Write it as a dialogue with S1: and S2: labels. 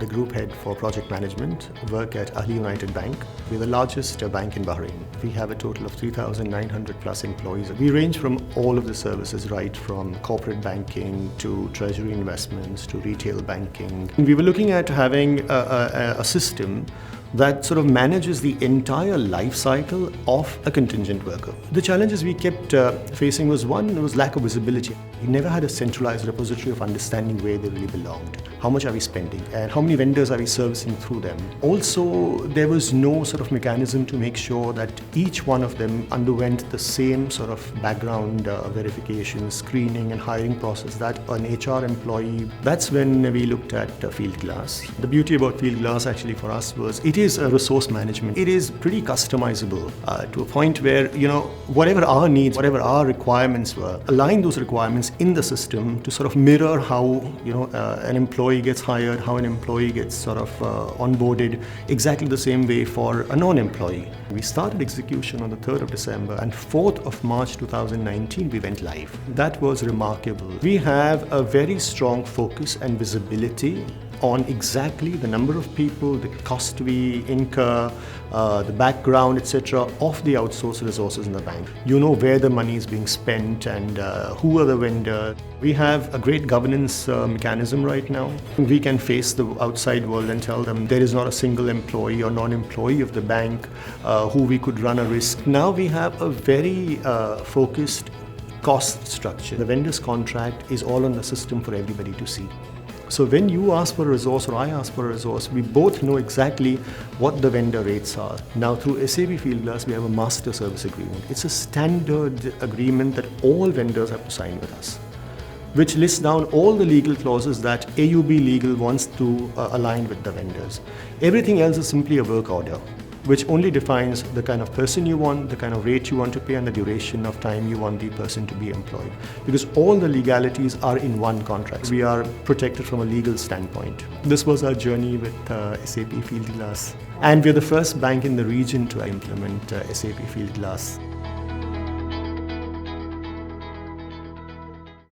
S1: the group head for project management, work at Ahli United Bank. We're the largest bank in Bahrain. We have a total of 3,900 plus employees. We range from all of the services, right from corporate banking to treasury investments to retail banking. We were looking at having a system that sort of manages the entire life cycle of a contingent worker. The challenges we kept facing was one, there was lack of visibility. We never had a centralized repository of understanding where they really belonged. How much are we spending and how many vendors are we servicing through them? Also, there was no sort of mechanism to make sure that each one of them underwent the same sort of background verification, screening and hiring process that an HR employee. That's when we looked at Fieldglass. The beauty about Fieldglass actually for us was it is a resource management. It is pretty customizable to a point where, whatever our needs, whatever our requirements were, align those requirements in the system to sort of mirror how, an employee gets hired, how an employee gets sort of onboarded, exactly the same way for a non-employee. We started execution on the 3rd of December and 4th of March 2019 we went live. That was remarkable. We have a very strong focus and visibility on exactly the number of people, the cost we incur, the background, etc. of the outsourced resources in the bank. You know where the money is being spent and who are the vendors. We have a great governance mechanism right now. We can face the outside world and tell them there is not a single employee or non-employee of the bank who we could run a risk. Now we have a very focused cost structure. The vendor's contract is all on the system for everybody to see. So when you ask for a resource or I ask for a resource, we both know exactly what the vendor rates are. Now through SAP Fieldglass, we have a master service agreement. It's a standard agreement that all vendors have to sign with us, which lists down all the legal clauses that AUB Legal wants to align with the vendors. Everything else is simply a work order, which only defines the kind of person you want, the kind of rate you want to pay, and the duration of time you want the person to be employed. Because all the legalities are in one contract. We are protected from a legal standpoint. This was our journey with SAP Fieldglass. And we're the first bank in the region to implement SAP Fieldglass.